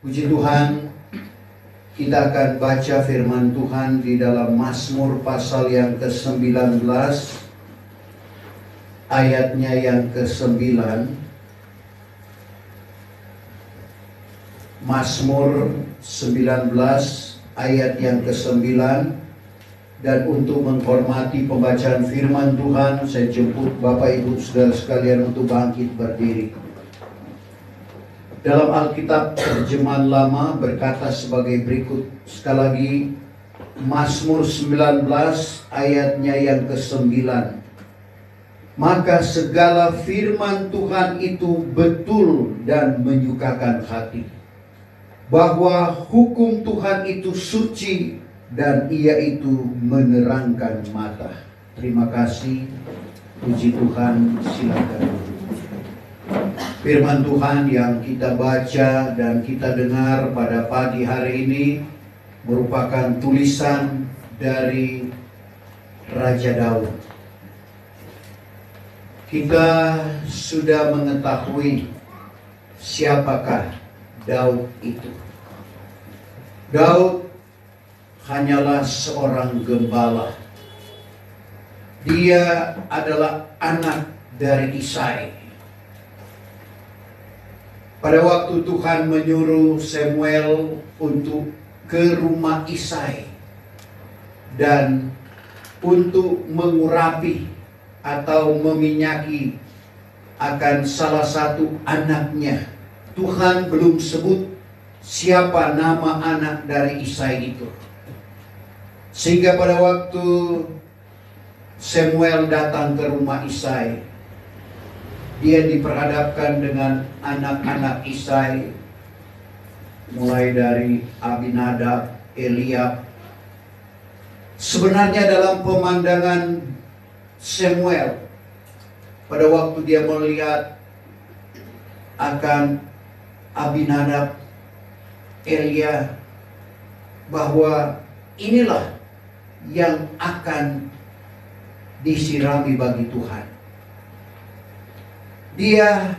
Puji Tuhan, kita akan baca firman Tuhan di dalam Mazmur pasal yang ke-19, ayatnya yang ke-9. Mazmur 19 ayat yang ke-9. Dan untuk menghormati pembacaan firman Tuhan, saya jemput Bapak Ibu Saudara sekalian untuk bangkit berdiri. Dalam Alkitab terjemahan lama berkata sebagai berikut, sekali lagi, Mazmur 19 ayatnya yang ke-9. Maka segala firman Tuhan itu betul dan menyukakan hati, bahwa hukum Tuhan itu suci dan ia itu menerangkan mata. Terima kasih. Puji Tuhan, silakan. Firman Tuhan yang kita baca dan kita dengar pada pagi hari ini merupakan tulisan dari Raja Daud. Kita sudah mengetahui siapakah Daud itu. Daud hanyalah seorang gembala. Dia adalah anak dari Isai. Pada waktu Tuhan menyuruh Samuel untuk ke rumah Isai dan untuk mengurapi atau meminyaki akan salah satu anaknya, Tuhan belum sebut siapa nama anak dari Isai itu. Sehingga pada waktu Samuel datang ke rumah Isai, dia diperhadapkan dengan anak-anak Isai, mulai dari Abinadab, Eliab. Sebenarnya dalam pemandangan Samuel, pada waktu dia melihat akan Abinadab, Eliab, bahwa inilah yang akan disirami bagi Tuhan. Dia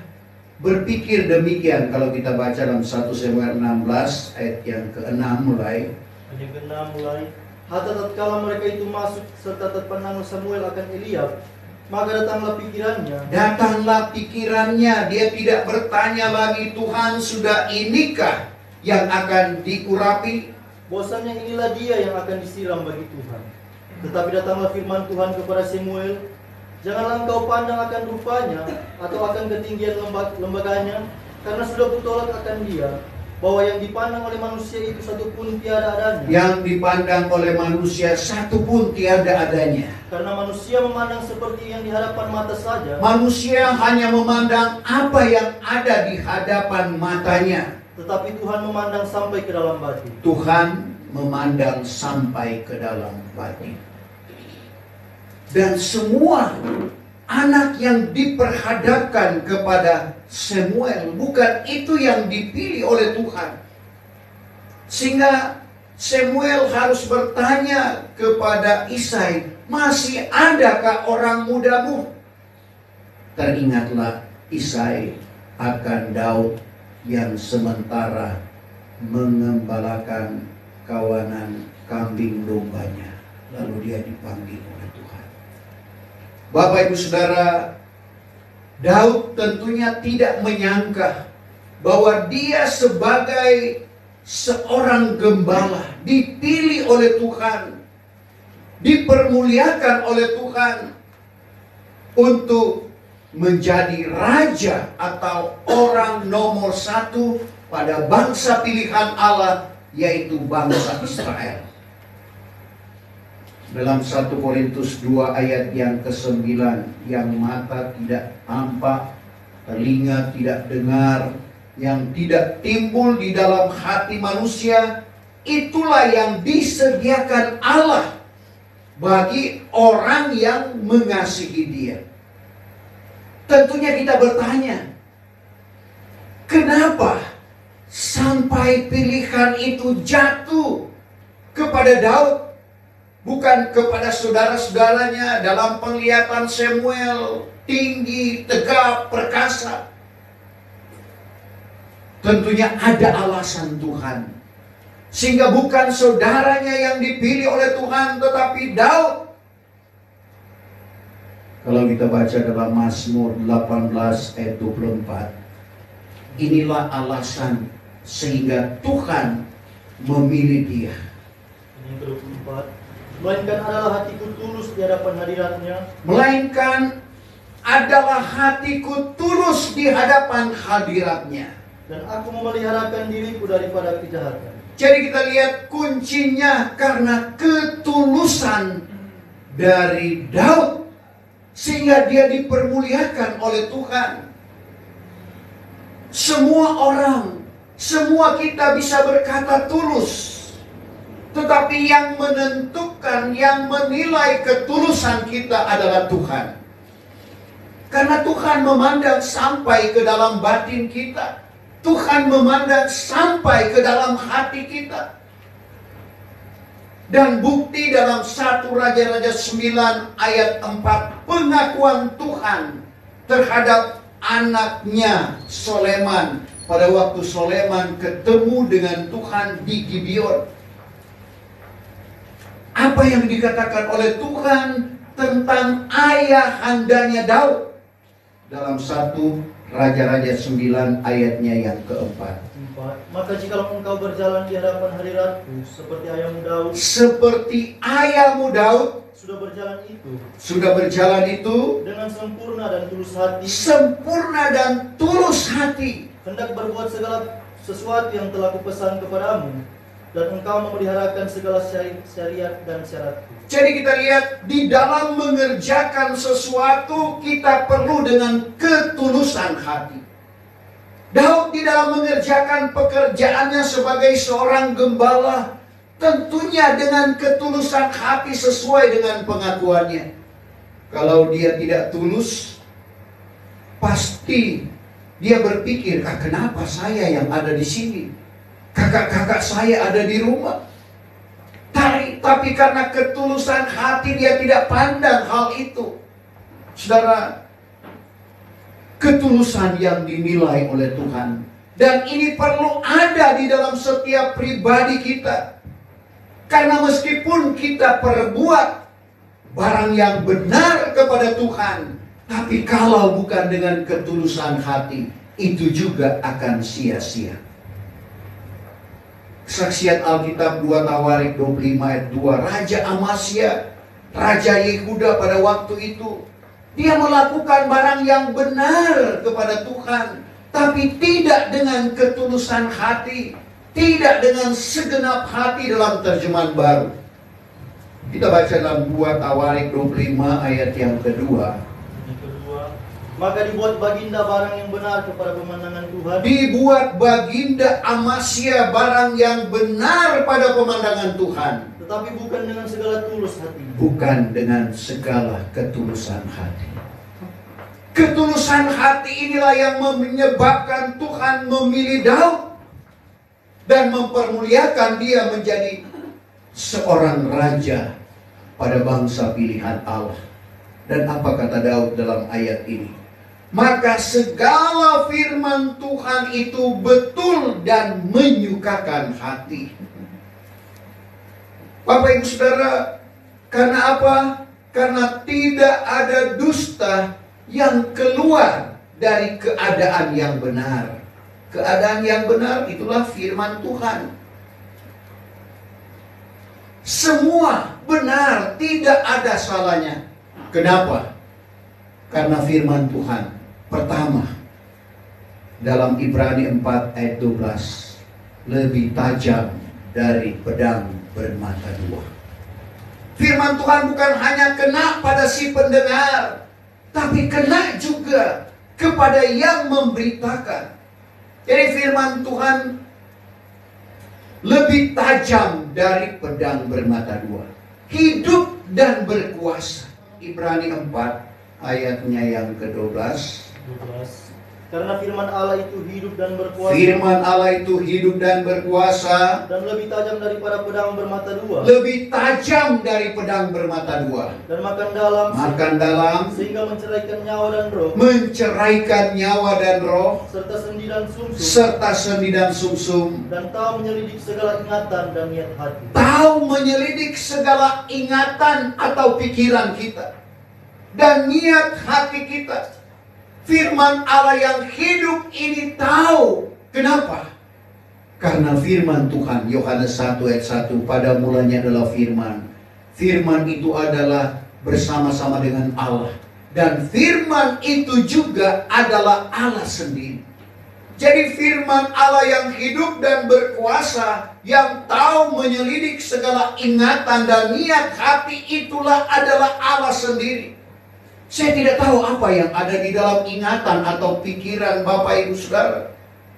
berpikir demikian kalau kita baca dalam 1 Samuel 16 ayat yang ke-6 mulai. Ayat ke-6 mulai. Hatta tatkala mereka itu masuk serta terpandang Samuel akan Eliab, maka datanglah pikirannya. Datanglah pikirannya, dia tidak bertanya lagi, Tuhan sudah inikah yang akan diurapi? Bosannya inilah dia yang akan disiram bagi Tuhan. Tetapi datanglah firman Tuhan kepada Samuel, janganlah engkau pandang akan rupanya atau akan ketinggian lembaganya, karena sudah kutolak akan dia, bahwa yang dipandang oleh manusia itu satu pun tiada adanya. Yang dipandang oleh manusia satu pun tiada adanya. Karena manusia memandang seperti yang di hadapan mata saja. Manusia hanya memandang apa yang ada di hadapan matanya. Tetapi Tuhan memandang sampai ke dalam batin. Tuhan memandang sampai ke dalam batin. Dan semua anak yang diperhadapkan kepada Samuel bukan itu yang dipilih oleh Tuhan. Sehingga Samuel harus bertanya kepada Isai, masih adakah orang mudamu? Teringatlah Isai akan Daud yang sementara mengembalakan kawanan kambing dombanya. Lalu dia dipanggil oleh Tuhan. Bapak Ibu Saudara, Daud tentunya tidak menyangka bahwa dia sebagai seorang gembala dipilih oleh Tuhan, dipermuliakan oleh Tuhan untuk menjadi raja atau orang nomor satu pada bangsa pilihan Allah, yaitu bangsa Israel. Dalam 1 Korintus 2 ayat yang ke-9, yang mata tidak tampak, telinga tidak dengar, yang tidak timbul di dalam hati manusia, itulah yang disediakan Allah bagi orang yang mengasihi Dia. Tentunya kita bertanya, kenapa sampai pilihan itu jatuh kepada Daud, bukan kepada saudara-saudaranya? Dalam penglihatan Samuel tinggi, tegap, perkasa. Tentunya ada alasan Tuhan. Sehingga bukan saudaranya yang dipilih oleh Tuhan, tetapi Daud. Kalau kita baca dalam Mazmur 18 ayat 24, inilah alasan sehingga Tuhan memilih dia. Yang ke-24, melainkan adalah hatiku tulus di hadapan hadiratnya. Melainkan adalah hatiku tulus di hadapan hadiratnya. Dan aku memeliharakan diriku daripada kejahatan. Jadi kita lihat kuncinya karena ketulusan dari Daud, sehingga dia dipermuliakan oleh Tuhan. Semua orang, semua kita bisa berkata tulus. Tetapi yang menentukan, yang menilai ketulusan kita adalah Tuhan. Karena Tuhan memandang sampai ke dalam batin kita. Tuhan memandang sampai ke dalam hati kita. Dan bukti dalam 1 Raja-Raja 9 ayat 4, pengakuan Tuhan terhadap anaknya Soleman pada waktu Soleman ketemu dengan Tuhan di Gibeon. Apa yang dikatakan oleh Tuhan tentang ayah handanya Daud dalam 1 Raja-Raja 9 ayatnya yang keempat. Maka jikalau engkau berjalan di hadapan hadiratku seperti ayahmu Daud, seperti ayahmu Daud sudah berjalan itu dengan sempurna dan tulus hati, hendak berbuat segala sesuatu yang telah kupesan kepadamu, dan engkau memeliharakan segala syariat dan syaratku. Jadi kita lihat di dalam mengerjakan sesuatu kita perlu dengan ketulusan hati. Daud di dalam mengerjakan pekerjaannya sebagai seorang gembala tentunya dengan ketulusan hati sesuai dengan pengakuannya. Kalau dia tidak tulus, pasti dia berpikir, kenapa saya yang ada di sini? Kakak-kakak saya ada di rumah. Tapi karena ketulusan hati dia tidak pandang hal itu. Saudara, ketulusan yang dinilai oleh Tuhan. Dan ini perlu ada di dalam setiap pribadi kita. Karena meskipun kita perbuat barang yang benar kepada Tuhan, tapi kalau bukan dengan ketulusan hati, itu juga akan sia-sia. Kesaksian Alkitab 2 Tawarik 25 ayat 2, Raja Amasya, Raja Yehuda pada waktu itu, dia melakukan barang yang benar kepada Tuhan, tapi tidak dengan ketulusan hati, tidak dengan segenap hati dalam terjemahan baru. Kita baca dalam 2 Tawarik 25 ayat yang kedua. Maka dibuat baginda barang yang benar kepada pemandangan Tuhan. Dibuat baginda Amasya barang yang benar pada pemandangan Tuhan. Tetapi bukan dengan segala tulus hati. Bukan dengan segala ketulusan hati. Ketulusan hati inilah yang menyebabkan Tuhan memilih Daud dan mempermuliakan dia menjadi seorang raja pada bangsa pilihan Allah. Dan apa kata Daud dalam ayat ini? Maka segala firman Tuhan itu betul dan menyukakan hati. Bapak Ibu Saudara, karena apa? Karena tidak ada dusta yang keluar dari keadaan yang benar. Keadaan yang benar itulah firman Tuhan. Semua benar, tidak ada salahnya. Kenapa? Karena firman Tuhan. Pertama, dalam Ibrani 4 ayat 12, lebih tajam dari pedang bermata dua. Firman Tuhan bukan hanya kena pada si pendengar, tapi kena juga kepada yang memberitakan. Jadi firman Tuhan lebih tajam dari pedang bermata dua, hidup dan berkuasa. Ibrani 4 ayatnya yang ke-12. Karena firman Allah itu hidup dan berkuasa. Firman Allah itu hidup dan berkuasa. Dan lebih tajam daripada pedang bermata dua. Lebih tajam dari pedang bermata dua. Dan makan dalam. Sehingga menceraikan nyawa dan roh. Menceraikan nyawa dan roh. Serta sendi dan sumsum. Serta sendi dan sumsum. Dan tahu menyelidik segala ingatan dan niat hati. Tahu menyelidik segala ingatan atau pikiran kita. Dan niat hati kita. Firman Allah yang hidup ini tahu. Kenapa? Karena firman Tuhan, Yohanes 1 ayat 1, pada mulanya adalah firman. Firman itu adalah bersama-sama dengan Allah. Dan firman itu juga adalah Allah sendiri. Jadi firman Allah yang hidup dan berkuasa, yang tahu menyelidik segala ingatan dan niat hati, itulah adalah Allah sendiri. Saya tidak tahu apa yang ada di dalam ingatan atau pikiran Bapak Ibu Saudara.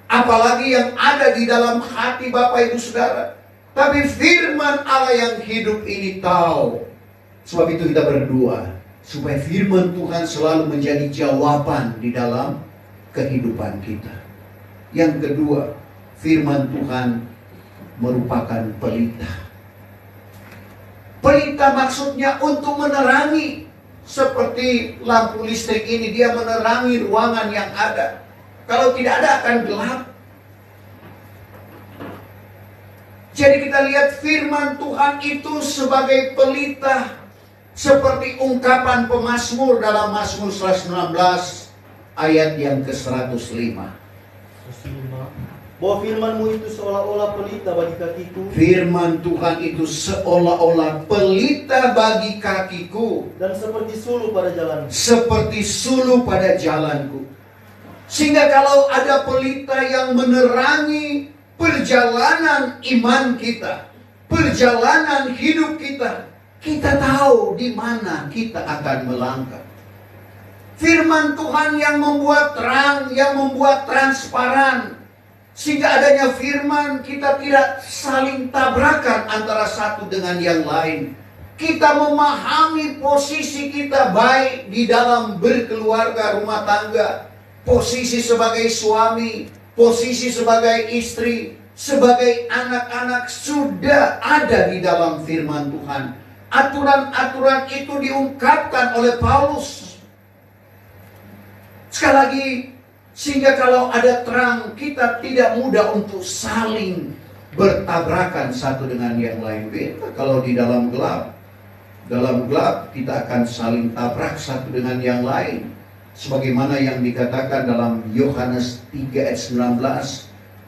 Apalagi yang ada di dalam hati Bapak Ibu Saudara. Tapi firman Allah yang hidup ini tahu. Sebab itu kita berdoa. Supaya firman Tuhan selalu menjadi jawaban di dalam kehidupan kita. Yang kedua, firman Tuhan merupakan pelita. Pelita maksudnya untuk menerangi. Seperti lampu listrik ini, dia menerangi ruangan yang ada. Kalau tidak ada akan gelap. Jadi kita lihat firman Tuhan itu sebagai pelita. Seperti ungkapan pemazmur dalam Mazmur 119 ayat yang ke-105. Bahwa firman-Mu itu seolah-olah pelita bagi kakiku. Firman Tuhan itu seolah-olah pelita bagi kakiku. Dan seperti suluh pada jalanku. Seperti suluh pada jalanku. Sehingga kalau ada pelita yang menerangi perjalanan iman kita, perjalanan hidup kita, kita tahu di mana kita akan melangkah. Firman Tuhan yang membuat terang, yang membuat transparan. Sehingga adanya firman, kita tidak saling tabrakan antara satu dengan yang lain. Kita memahami posisi kita baik di dalam berkeluarga rumah tangga. Posisi sebagai suami, posisi sebagai istri, sebagai anak-anak sudah ada di dalam firman Tuhan. Aturan-aturan itu diungkapkan oleh Paulus. Sekali lagi, sehingga kalau ada terang, kita tidak mudah untuk saling bertabrakan satu dengan yang lain. Beda kalau di dalam gelap. Dalam gelap kita akan saling tabrak satu dengan yang lain. Sebagaimana yang dikatakan dalam Yohanes 3 ayat 19.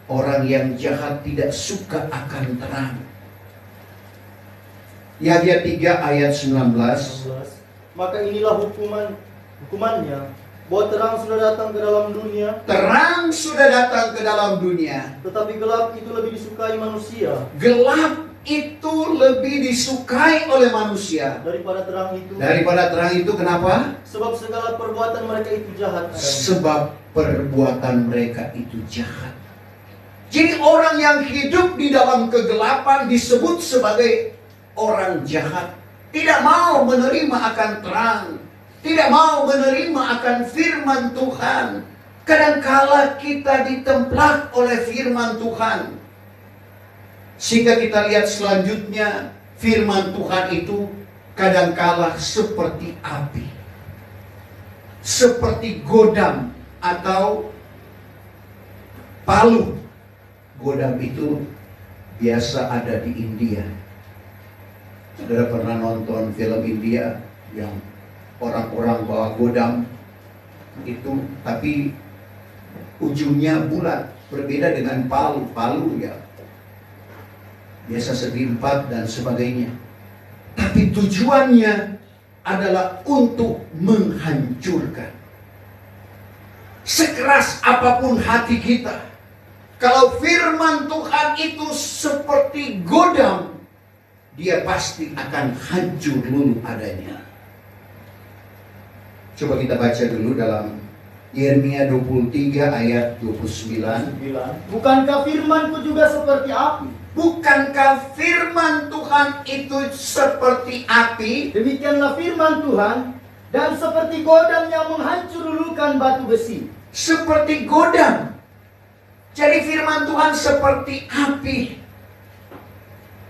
Orang yang jahat tidak suka akan terang. Yahya 3 ayat 19. Maka inilah hukumannya. Bahwa terang sudah datang ke dalam dunia. Terang sudah datang ke dalam dunia. Tetapi gelap itu lebih disukai manusia. Gelap itu lebih disukai oleh manusia. Daripada terang itu. Daripada terang itu kenapa? Sebab segala perbuatan mereka itu jahat. Sebab perbuatan mereka itu jahat. Jadi orang yang hidup di dalam kegelapan disebut sebagai orang jahat. Tidak mau menerima akan terang. Tidak mau menerima akan firman Tuhan. Kadangkala kita ditemplak oleh firman Tuhan. Sehingga kita lihat selanjutnya, firman Tuhan itu kadangkala seperti api. Seperti godam atau palu. Godam itu biasa ada di India. Saudara pernah nonton film India yang orang-orang bawa godam itu, tapi ujungnya bulat, berbeda dengan palu. Palu ya biasa segi empat dan sebagainya. Tapi tujuannya adalah untuk menghancurkan. Sekeras apapun hati kita, kalau firman Tuhan itu seperti godam, dia pasti akan hancur luluh adanya. Coba kita baca dulu dalam Yeremia 23 ayat 29. Bukankah firman-Ku juga seperti api? Bukankah firman Tuhan itu seperti api? Demikianlah firman Tuhan, dan seperti godam yang menghancur luluhkan batu besi. seperti godam. Jadi firman Tuhan seperti api.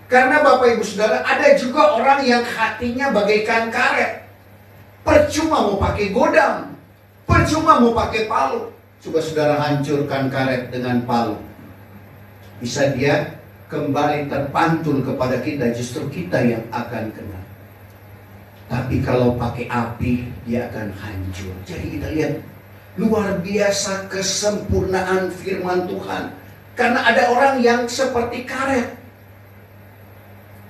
Karena Bapak Ibu Saudara, ada juga orang yang hatinya bagaikan karet. Percuma mau pakai godam, percuma mau pakai palu. Coba saudara hancurkan karet dengan palu, bisa dia kembali terpantul kepada kita, justru kita yang akan kena. Tapi kalau pakai api, dia akan hancur. Jadi kita lihat luar biasa kesempurnaan firman Tuhan. Karena ada orang yang seperti karet,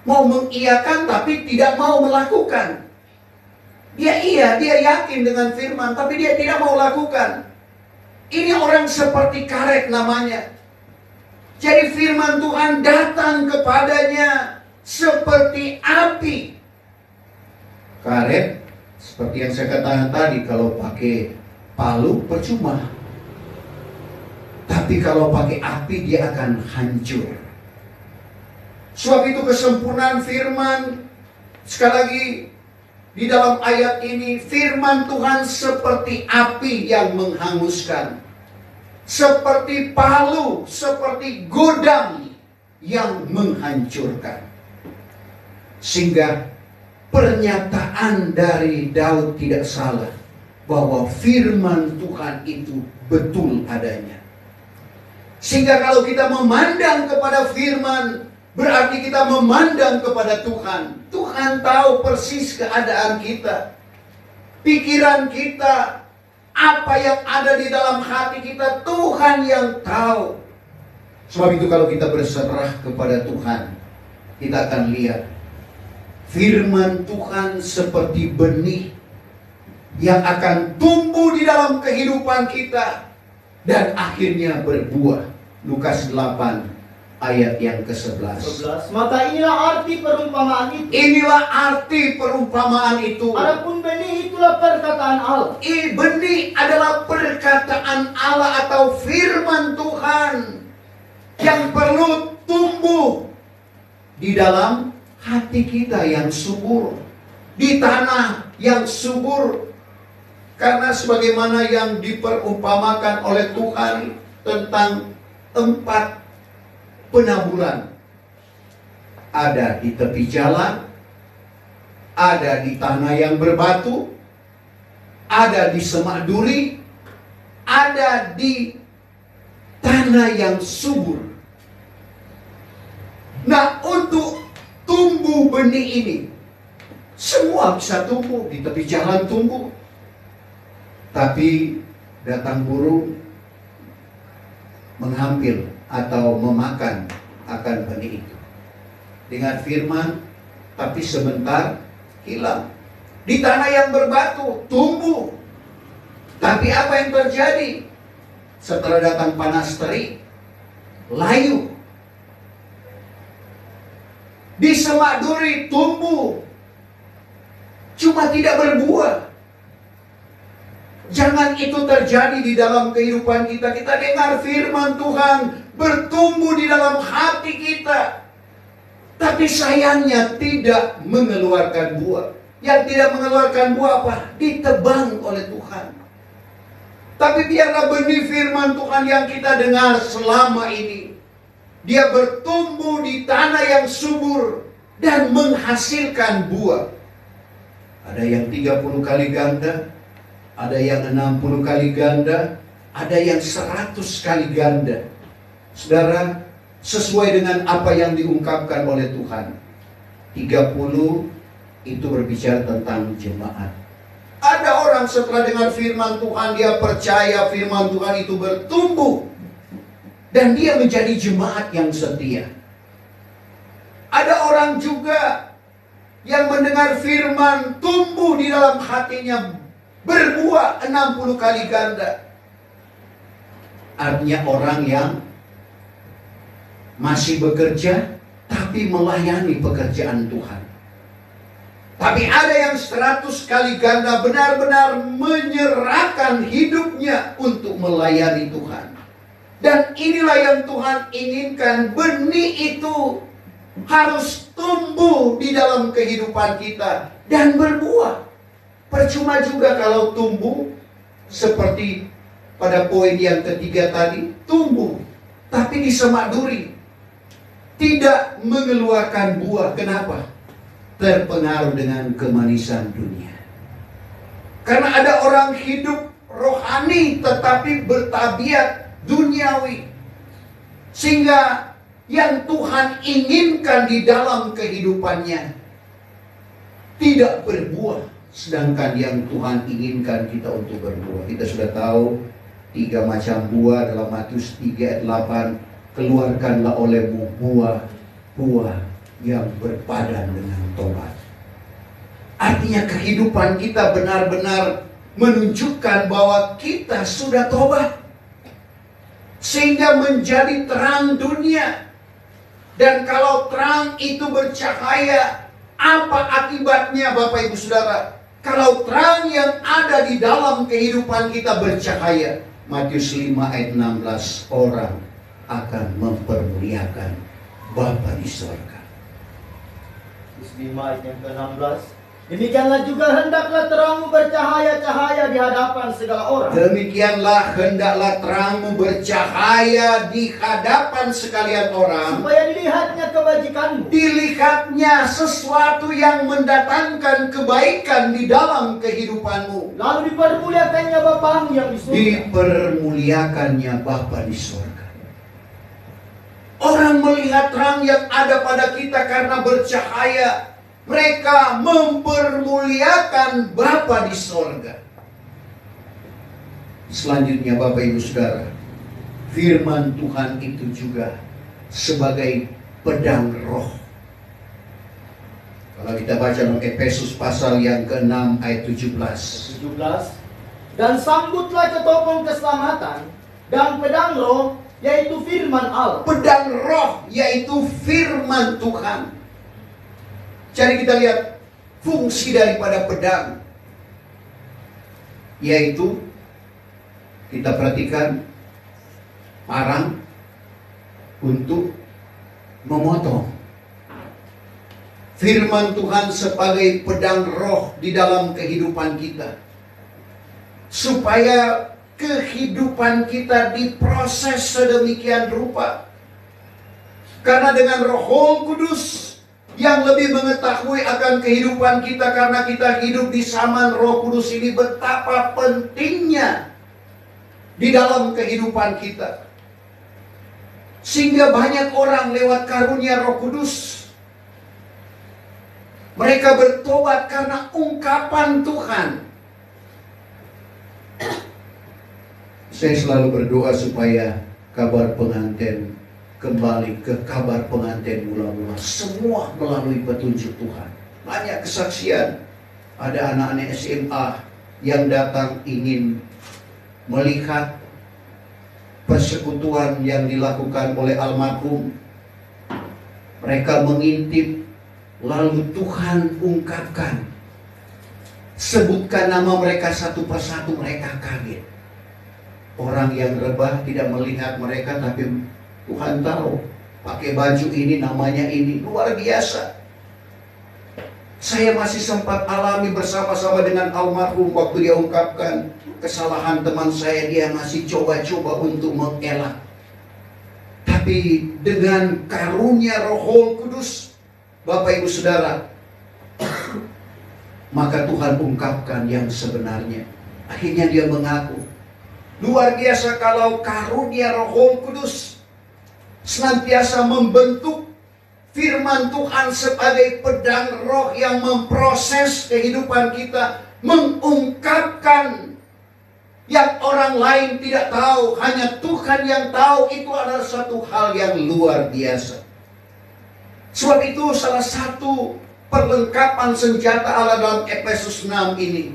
mau mengiyakan tapi tidak mau melakukan. Dia yakin dengan firman, tapi dia tidak mau lakukan. Ini orang seperti karet namanya. Jadi firman Tuhan datang kepadanya seperti api. Karet, seperti yang saya katakan tadi, kalau pakai palu percuma. Tapi kalau pakai api dia akan hancur. Sebab itu kesempurnaan firman, sekali lagi, di dalam ayat ini, firman Tuhan seperti api yang menghanguskan. Seperti palu, seperti godam yang menghancurkan. Sehingga pernyataan dari Daud tidak salah, bahwa firman Tuhan itu betul adanya. Sehingga kalau kita memandang kepada firman, berarti kita memandang kepada Tuhan. Tuhan tahu persis keadaan kita, pikiran kita, apa yang ada di dalam hati kita, Tuhan yang tahu. Sebab itu kalau kita berserah kepada Tuhan, kita akan lihat firman Tuhan seperti benih yang akan tumbuh di dalam kehidupan kita dan akhirnya berbuah. Lukas 8 ayat yang ke-11. Maka inilah arti perumpamaan itu. Inilah arti perumpamaan itu. Adapun benih itulah perkataan Allah. Benih adalah perkataan Allah atau firman Tuhan yang perlu tumbuh di dalam hati kita yang subur, di tanah yang subur. Karena sebagaimana yang diperumpamakan oleh Tuhan tentang 4 penaburan. Ada di tepi jalan, ada di tanah yang berbatu, ada di semak duri, ada di tanah yang subur. Nah, untuk tumbuh benih ini, semua bisa tumbuh, di tepi jalan tumbuh. Tapi datang burung mengambil atau memakan akan benih itu. Dengan firman, tapi sebentar hilang. Di tanah yang berbatu, tumbuh. Tapi apa yang terjadi? Setelah datang panas terik, layu. Di semak duri tumbuh, cuma tidak berbuah. Jangan itu terjadi di dalam kehidupan kita. Kita dengar firman Tuhan bertumbuh di dalam hati kita, tapi sayangnya tidak mengeluarkan buah. Yang tidak mengeluarkan buah apa? Ditebang oleh Tuhan. Tapi biarlah benih firman Tuhan yang kita dengar selama ini, dia bertumbuh di tanah yang subur dan menghasilkan buah. Ada yang 30 kali ganda, ada yang 60 kali ganda, ada yang 100 kali ganda. Saudara, sesuai dengan apa yang diungkapkan oleh Tuhan. 30 itu berbicara tentang jemaat. Ada orang setelah dengar firman Tuhan, dia percaya firman Tuhan itu bertumbuh dan dia menjadi jemaat yang setia. Ada orang juga yang mendengar firman, tumbuh di dalam hatinya, berbuah 60 kali ganda. Artinya orang yang masih bekerja tapi melayani pekerjaan Tuhan. Tapi ada yang 100 kali ganda, benar-benar menyerahkan hidupnya untuk melayani Tuhan. Dan inilah yang Tuhan inginkan, benih itu harus tumbuh di dalam kehidupan kita dan berbuah. Percuma juga kalau tumbuh seperti pada poin yang ketiga tadi, tumbuh tapi disemak duri, tidak mengeluarkan buah. Kenapa? Terpengaruh dengan kemanisan dunia. Karena ada orang hidup rohani tetapi bertabiat duniawi, sehingga yang Tuhan inginkan di dalam kehidupannya tidak berbuah, sedangkan yang Tuhan inginkan kita untuk berbuah. Kita sudah tahu 3 macam buah dalam Matius 3 ayat 8. Keluarkanlah olehmu buah yang berpadan dengan tobat. Artinya kehidupan kita benar-benar menunjukkan bahwa kita sudah tobat, sehingga menjadi terang dunia. Dan kalau terang itu bercahaya, apa akibatnya Bapak Ibu Saudara? Kalau terang yang ada di dalam kehidupan kita bercahaya, Matius 5 ayat 16, orang akan mempermuliakan Bapa di sorga. 5 ayat yang ke-16. Demikianlah juga hendaklah terangmu bercahaya-cahaya di hadapan segala orang. Demikianlah hendaklah terangmu bercahaya di hadapan sekalian orang, supaya dilihatnya kebajikanmu. Dilihatnya sesuatu yang mendatangkan kebaikan di dalam kehidupanmu. Lalu dipermuliakannya Bapamu yang di surga. Dipermuliakannya Bapa di sorga. Orang melihat terang yang ada pada kita karena bercahaya. Mereka mempermuliakan Bapa di sorga. Selanjutnya Bapak Ibu Saudara, firman Tuhan itu juga sebagai pedang roh. Kalau kita baca dalam Efesus pasal yang ke-6 ayat 17. Dan sambutlah ketopong keselamatan dan pedang roh, yaitu firman Allah. Pedang roh yaitu firman Tuhan. Jadi kita lihat fungsi daripada pedang, yaitu kita perhatikan parang untuk memotong. Firman Tuhan sebagai pedang roh di dalam kehidupan kita, supaya kehidupan kita diproses sedemikian rupa. Karena dengan Roh Kudus yang lebih mengetahui akan kehidupan kita, karena kita hidup di zaman Roh Kudus ini, betapa pentingnya di dalam kehidupan kita. Sehingga banyak orang lewat karunia Roh Kudus, mereka bertobat karena ungkapan Tuhan. Saya selalu berdoa supaya kabar pengantin kembali ke kabar pengantin mula-mula, semua melalui petunjuk Tuhan. Banyak kesaksian, ada anak-anak SMA yang datang ingin melihat persekutuan yang dilakukan oleh almarhum. Mereka mengintip, lalu Tuhan ungkapkan, sebutkan nama mereka satu persatu, mereka kaget. Orang yang rebah tidak melihat mereka, tapi Tuhan tahu, pakai baju ini namanya ini, luar biasa. Saya masih sempat alami bersama-sama dengan almarhum waktu dia ungkapkan kesalahan teman saya, dia masih coba-coba untuk mengelak. Tapi dengan karunia Roh Kudus, Bapak Ibu Saudara, maka Tuhan ungkapkan yang sebenarnya. Akhirnya dia mengaku. Luar biasa kalau karunia Roh Kudus senantiasa membentuk firman Tuhan sebagai pedang roh yang memproses kehidupan kita, mengungkapkan yang orang lain tidak tahu, hanya Tuhan yang tahu. Itu adalah satu hal yang luar biasa. Sebab itu salah satu perlengkapan senjata Allah dalam Efesus 6 ini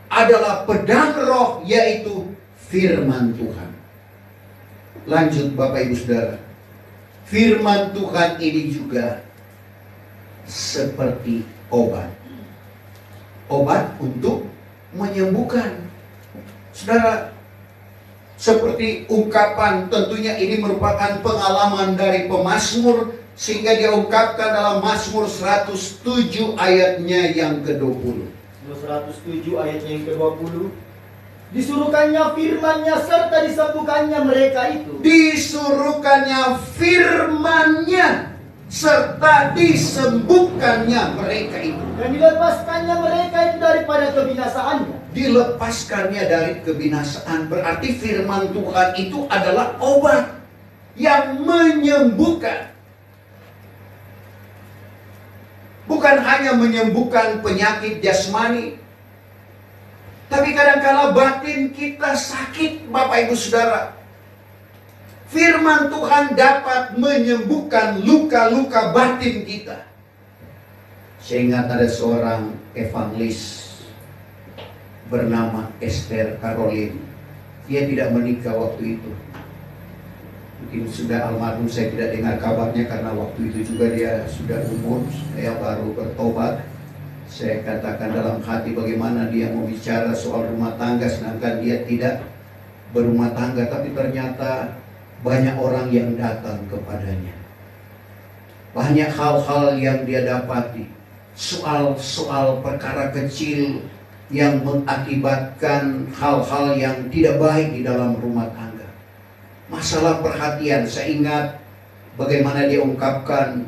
adalah pedang roh, yaitu firman Tuhan. Lanjut Bapak Ibu Saudara, firman Tuhan ini juga seperti obat. Obat untuk menyembuhkan. Saudara, seperti ungkapan, tentunya ini merupakan pengalaman dari pemazmur, sehingga dia ungkapkan dalam Mazmur 107 ayatnya yang ke-20. 107 ayatnya yang ke-20. Disuruhkannya firman-Nya serta disembuhkannya mereka itu. Disuruhkannya firman-Nya serta disembuhkannya mereka itu. Dan dilepaskannya mereka itu daripada kebinasaannya. Dilepaskannya dari kebinasaan. Berarti firman Tuhan itu adalah obat yang menyembuhkan. Bukan hanya menyembuhkan penyakit jasmani, tapi kadang-kala batin kita sakit, Bapak Ibu Saudara. Firman Tuhan dapat menyembuhkan luka-luka batin kita. Saya ingat ada seorang evangelis bernama Esther Caroline. Dia tidak menikah waktu itu. Mungkin sudah almarhum, saya tidak dengar kabarnya karena waktu itu juga dia sudah umur. Saya baru bertobat. Saya katakan dalam hati bagaimana dia mau bicara soal rumah tangga sedangkan dia tidak berumah tangga. Tapi ternyata banyak orang yang datang kepadanya. Banyak hal-hal yang dia dapati. Soal-soal perkara kecil yang mengakibatkan hal-hal yang tidak baik di dalam rumah tangga. Masalah perhatian, saya ingat bagaimana dia ungkapkan,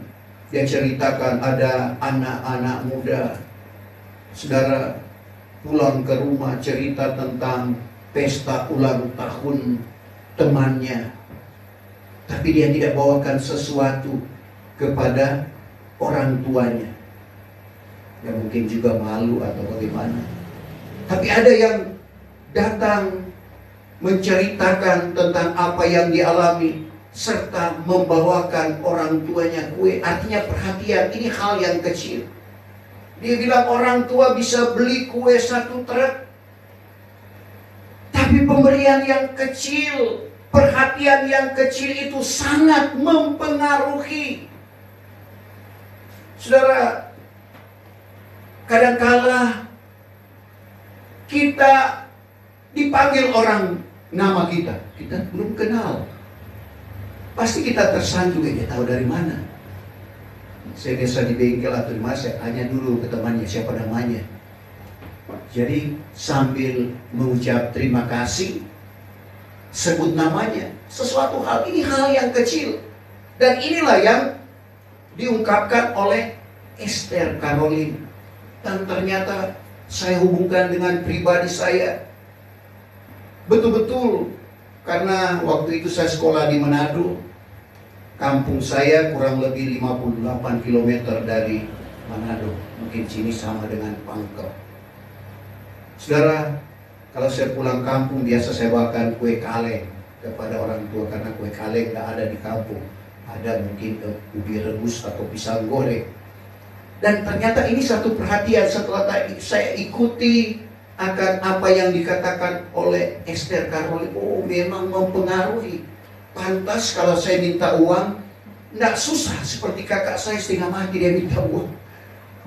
dia ceritakan ada anak-anak muda. Saudara pulang ke rumah cerita tentang pesta ulang tahun temannya. Tapi dia tidak bawakan sesuatu kepada orang tuanya. Ya mungkin juga malu atau bagaimana. Tapi ada yang datang menceritakan tentang apa yang dialami serta membawakan orang tuanya kue. Artinya perhatian, ini hal yang kecil. Dia bilang orang tua bisa beli kue 1 truk. Tapi pemberian yang kecil, perhatian yang kecil itu sangat mempengaruhi. Saudara, kadangkala kita dipanggil orang nama kita belum kenal. Pasti kita tersanjung, dia tahu dari mana. Saya biasa di bengkel atau di mana, saya tanya dulu ke temannya siapa namanya. Jadi sambil mengucap terima kasih, sebut namanya. Sesuatu hal, ini hal yang kecil. Dan inilah yang diungkapkan oleh Esther Caroline. Dan ternyata saya hubungkan dengan pribadi saya. Betul-betul, karena waktu itu saya sekolah di Manado. Kampung saya kurang lebih 58 km dari Manado. Mungkin sini sama dengan Pangkep. Saudara, kalau saya pulang kampung biasa saya bawakan kue kaleng kepada orang tua. Karena kue kaleng tidak ada di kampung. Ada mungkin ubi rebus atau pisang goreng. Dan ternyata ini satu perhatian setelah saya ikuti akan apa yang dikatakan oleh Esther Caroline. Oh, memang mempengaruhi. Pantas kalau saya minta uang, tidak susah seperti kakak saya setengah mati dia minta uang.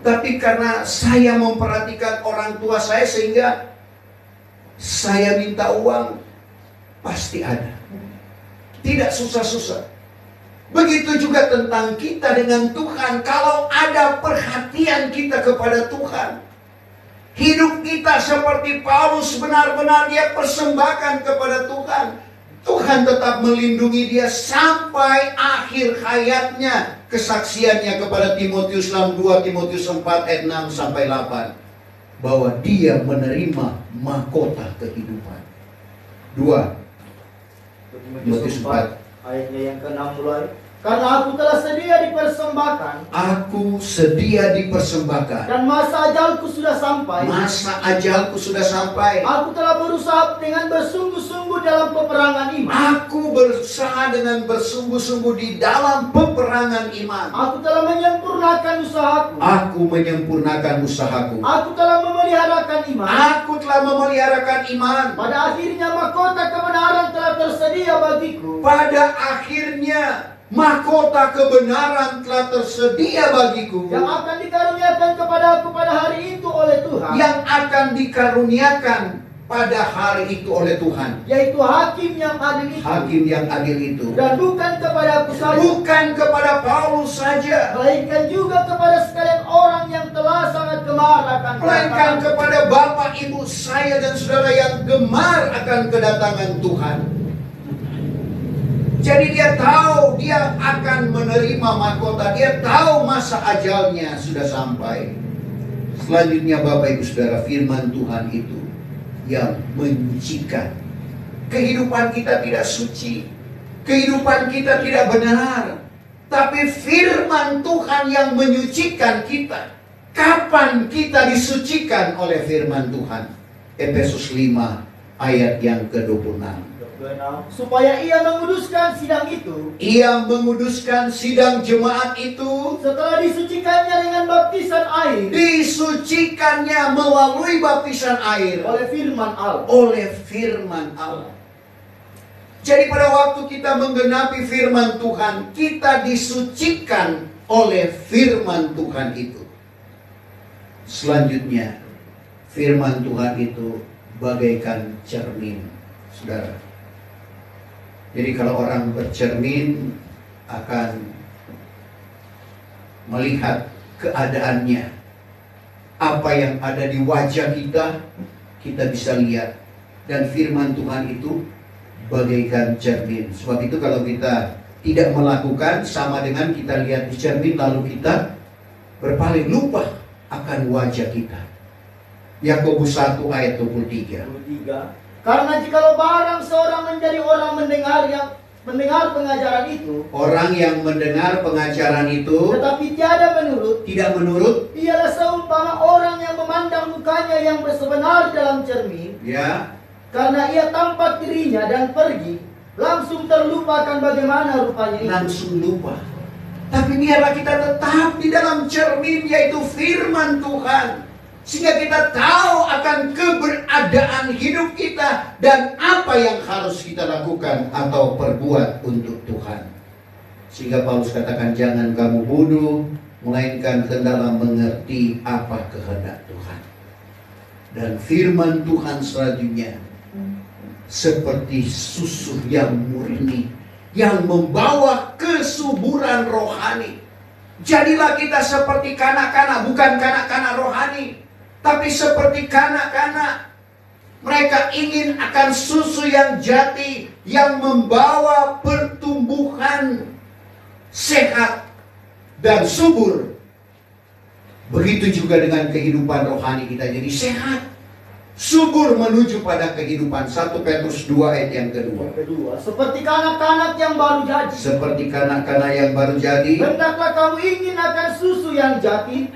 Tapi karena saya memperhatikan orang tua saya sehingga saya minta uang pasti ada. Tidak susah-susah. Begitu juga tentang kita dengan Tuhan. Kalau ada perhatian kita kepada Tuhan, hidup kita seperti Paulus, benar-benar dia persembahkan kepada Tuhan. Tuhan tetap melindungi dia sampai akhir hayatnya. Kesaksiannya kepada Timotius dalam 2 Timotius 4 ayat 6 sampai 8. Bahwa dia menerima mahkota kehidupan. 2 Timotius 4 ayatnya yang ke-6 mulai. Karena aku telah sedia dipersembahkan. Aku sedia dipersembahkan. Dan masa ajalku sudah sampai. Masa ajalku sudah sampai. Aku telah berusaha dengan bersungguh-sungguh dalam peperangan iman. Aku berusaha dengan bersungguh-sungguh di dalam peperangan iman. Aku telah menyempurnakan usahaku. Aku menyempurnakan usahaku. Aku telah memeliharakan iman. Aku telah memeliharakan iman. Pada akhirnya mahkota kebenaran telah tersedia bagiku. Pada akhirnya mahkota kebenaran telah tersedia bagiku. Yang akan dikaruniakan kepadaku pada hari itu oleh Tuhan. Yang akan dikaruniakan pada hari itu oleh Tuhan. Yaitu hakim yang adil itu. Hakim yang adil itu. Dan bukan kepada aku saja. Bukan kepada Paulus saja. Melainkan juga kepada sekalian orang yang telah sangat kemarin gemar akan melainkan kepada Bapak, Ibu, saya dan saudara yang gemar akan kedatangan Tuhan. Jadi dia tahu dia akan menerima mahkota, dia tahu masa ajalnya sudah sampai. Selanjutnya Bapak, Ibu, saudara, firman Tuhan itu yang menyucikan. Kehidupan kita tidak suci, kehidupan kita tidak benar, tapi firman Tuhan yang menyucikan kita. Kapan kita disucikan oleh firman Tuhan? Efesus 5 ayat yang ke-26. Supaya ia menguduskan sidang itu. Ia menguduskan sidang jemaat itu Setelah disucikannya dengan baptisan air. Disucikannya melalui baptisan air Oleh firman Allah. oleh firman Allah. Jadi pada waktu kita menggenapi firman Tuhan, kita disucikan oleh firman Tuhan itu. Selanjutnya, firman Tuhan itu bagaikan cermin, saudara. Jadi kalau orang bercermin akan melihat keadaannya, apa yang ada di wajah kita, kita bisa lihat. Dan firman Tuhan itu bagaikan cermin. Sebab itu kalau kita tidak melakukan, sama dengan kita lihat di cermin lalu kita berpaling, lupa akan wajah kita. Yakobus 1 ayat 23. Karena jikalau barang seorang menjadi orang mendengar pengajaran itu, orang yang mendengar pengajaran itu tetapi tidak menurut, ialah seumpama orang yang memandang mukanya yang bersebenar dalam cermin, ya, karena ia tampak dirinya dan pergi, langsung terlupakan bagaimana rupanya itu. langsung lupa. Tapi biarlah kita tetap di dalam cermin, yaitu firman Tuhan, sehingga kita tahu akan keberadaan hidup kita dan apa yang harus kita lakukan atau perbuat untuk Tuhan. Sehingga Paulus katakan, jangan kamu bodoh, melainkan hendaklah mengerti apa kehendak Tuhan. Dan firman Tuhan selanjutnya seperti susu yang murni, yang membawa kesuburan rohani. Jadilah kita seperti kanak-kanak, bukan kanak-kanak rohani, tapi seperti kanak-kanak. Mereka ingin akan susu yang jati, yang membawa pertumbuhan sehat dan subur. Begitu juga dengan kehidupan rohani kita, jadi sehat, subur menuju pada kehidupan. 1 Petrus 2 ayat yang kedua. Seperti kanak-kanak yang baru jadi. Seperti kanak-kanak yang baru jadi, Hendaklah kamu ingin akan susu yang jati,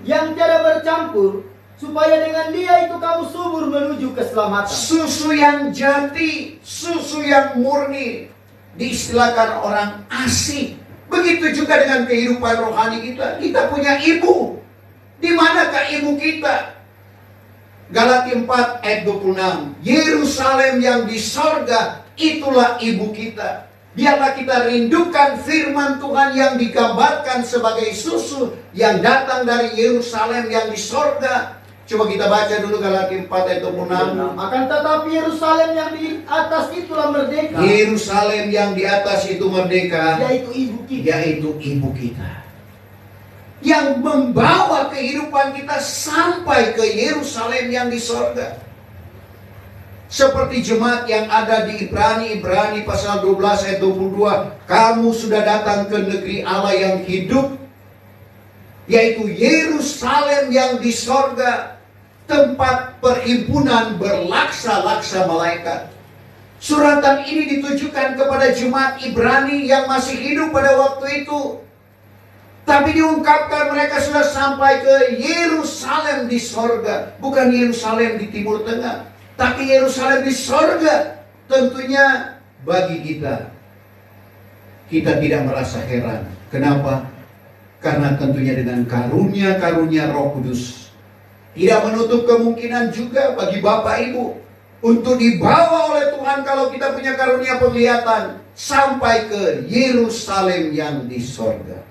yang tidak bercampur, supaya dengan dia itu kamu subur menuju keselamatan. susu yang jati, susu yang murni, diistilahkan orang asik. Begitu juga dengan kehidupan rohani kita. Kita punya ibu. Di manakah ibu kita? Galatia 4 ayat 26. Yerusalem yang di sorga, itulah ibu kita. Biarlah kita rindukan firman Tuhan yang digambarkan sebagai susu yang datang dari Yerusalem yang di sorga. Coba kita baca dulu Galatia 4 ayat 26. Akan tetapi Yerusalem yang di atas itulah merdeka, Yerusalem yang di atas itu merdeka, yaitu ibu kita. yaitu ibu kita, yang membawa kehidupan kita sampai ke Yerusalem yang di sorga. Seperti jemaat yang ada di Ibrani pasal 12 ayat 22. Kamu sudah datang ke negeri Allah yang hidup, yaitu Yerusalem yang di sorga, tempat perhimpunan berlaksa-laksa malaikat. Suratan ini ditujukan kepada jemaat Ibrani yang masih hidup pada waktu itu. Tapi diungkapkan mereka sudah sampai ke Yerusalem di sorga. Bukan Yerusalem di Timur Tengah, tapi Yerusalem di sorga. Tentunya bagi kita tidak merasa heran. Kenapa? Karena tentunya dengan karunia-karunia Roh Kudus, tidak menutup kemungkinan juga bagi Bapak Ibu untuk dibawa oleh Tuhan kalau kita punya karunia penglihatan sampai ke Yerusalem yang di sorga.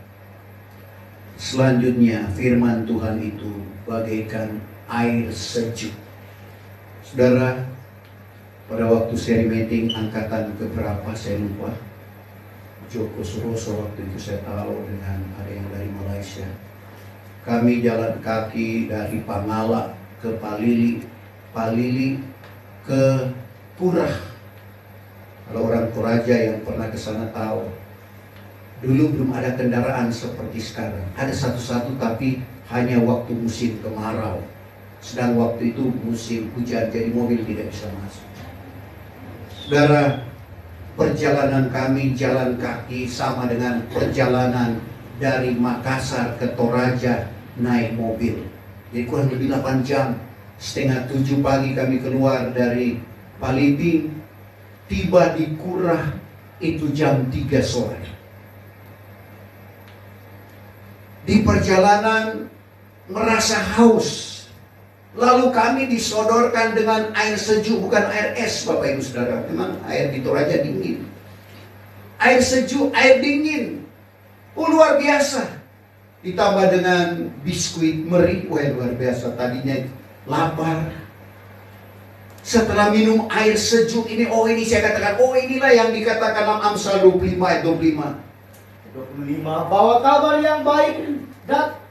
Selanjutnya firman Tuhan itu bagaikan air sejuk. Saudara, pada waktu seri meeting angkatan keberapa saya lupa, Joko Suroso waktu itu saya tahu dengan ada yang dari Malaysia. Kami jalan kaki dari Pangala ke Palili, Palili ke Purah. Kalau orang Toraja yang pernah ke sana tahu, dulu belum ada kendaraan seperti sekarang. Ada satu-satu tapi hanya waktu musim kemarau. Sedang waktu itu musim hujan, jadi mobil tidak bisa masuk. Saudara, perjalanan kami jalan kaki sama dengan perjalanan dari Makassar ke Toraja naik mobil. Jadi kurang lebih 8 jam. Setengah 7 pagi kami keluar dari Paliping, tiba di Kurah itu jam 3 sore. Di perjalanan merasa haus. Lalu kami disodorkan dengan air sejuk, bukan air es, Bapak Ibu Saudara. Memang air di Toraja dingin. Air sejuk, air dingin. Oh, luar biasa. Ditambah dengan biskuit meri. Wah, luar biasa. Tadinya lapar. Setelah minum air sejuk ini, oh ini saya katakan, oh inilah yang dikatakan dalam Amsal 25 ayat 25. 25, bahwa kabar yang baik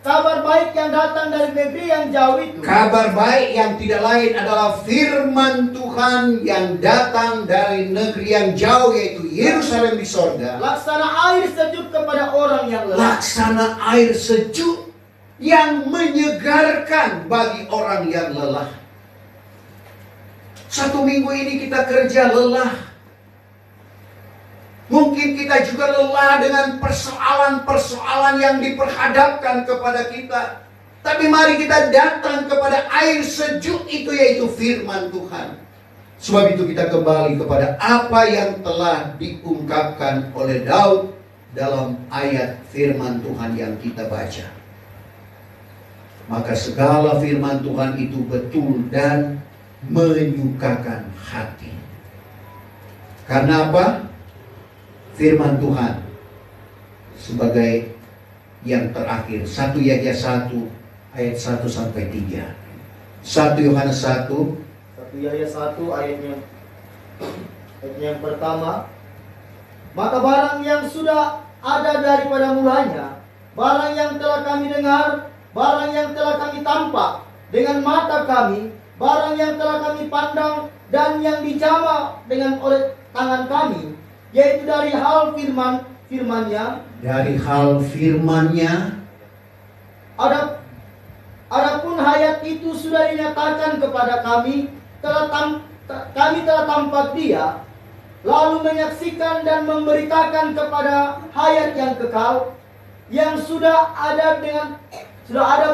kabar baik yang datang dari negeri yang jauh itu. Kabar baik yang tidak lain adalah firman Tuhan yang datang dari negeri yang jauh, yaitu Yerusalem di sorga. Laksana air sejuk kepada orang yang lelah. Laksana air sejuk yang menyegarkan bagi orang yang lelah. 1 minggu ini kita kerja lelah. Mungkin kita juga lelah dengan persoalan-persoalan yang diperhadapkan kepada kita. Tapi mari kita datang kepada air sejuk itu, yaitu firman Tuhan. Sebab itu kita kembali kepada apa yang telah diungkapkan oleh Daud dalam ayat firman Tuhan yang kita baca. Maka segala firman Tuhan itu betul dan menyukakan hati. Karena apa? Firman Tuhan sebagai yang terakhir. 1 Yahya 1 ayat 1 sampai 3. 1 Yohanes 1. 1 Yahya 1 ayatnya yang pertama. Maka barang yang sudah ada daripada mulanya, barang yang telah kami dengar, barang yang telah kami tampak dengan mata kami, barang yang telah kami pandang dan yang dijamah dengan oleh tangan kami, yaitu dari hal firman-Nya. Dari hal firman-Nya. Adapun hayat itu sudah dinyatakan kepada kami, kami telah tampak Dia, lalu menyaksikan dan memberitakan kepada hayat yang kekal, yang sudah ada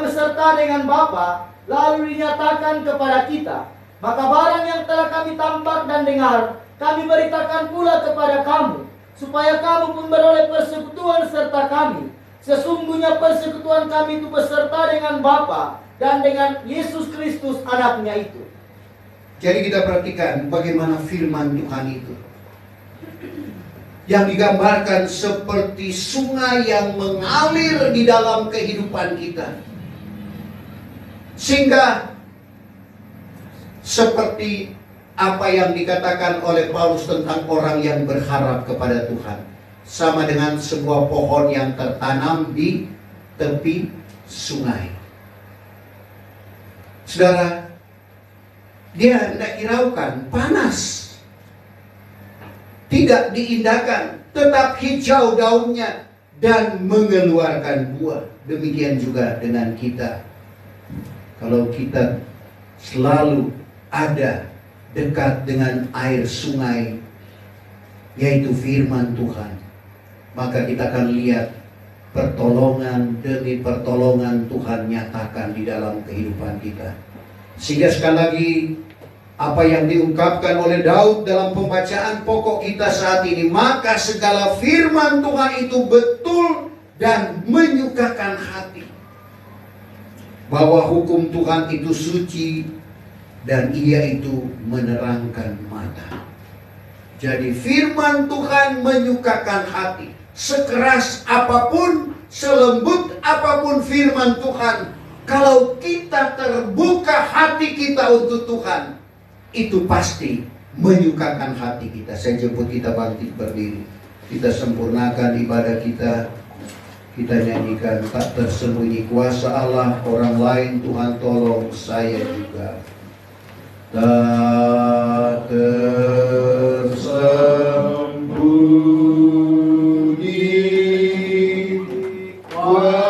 beserta dengan Bapa, lalu dinyatakan kepada kita. Maka barang yang telah kami tampak dan dengar, kami beritakan pula kepada kamu, supaya kamu pun beroleh persekutuan serta kami. Sesungguhnya persekutuan kami itu beserta dengan Bapa dan dengan Yesus Kristus anaknya itu. Jadi kita perhatikan bagaimana firman Tuhan itu, yang digambarkan seperti sungai yang mengalir di dalam kehidupan kita. Sehingga seperti apa yang dikatakan oleh Paulus tentang orang yang berharap kepada Tuhan, sama dengan sebuah pohon yang tertanam di tepi sungai. Saudara, dia tidak hiraukan, panas, tidak diindahkan, tetap hijau daunnya dan mengeluarkan buah. Demikian juga dengan kita. Kalau kita selalu ada dekat dengan air sungai, yaitu firman Tuhan, maka kita akan lihat pertolongan demi pertolongan Tuhan nyatakan di dalam kehidupan kita. Sehingga sekali lagi, apa yang diungkapkan oleh Daud dalam pembacaan pokok kita saat ini, maka segala firman Tuhan itu betul dan menyukakan hati. Bahwa hukum Tuhan itu suci dan ia itu menerangkan mata. Jadi firman Tuhan menyukakan hati. Sekeras apapun, selembut apapun firman Tuhan, kalau kita terbuka hati kita untuk Tuhan, itu pasti menyukakan hati kita. Saya jemput kita bangkit berdiri. Kita sempurnakan ibadah kita. Kita nyanyikan tak tersembunyi kuasa Allah, orang lain Tuhan tolong saya juga. Tak tersembunyi kuasa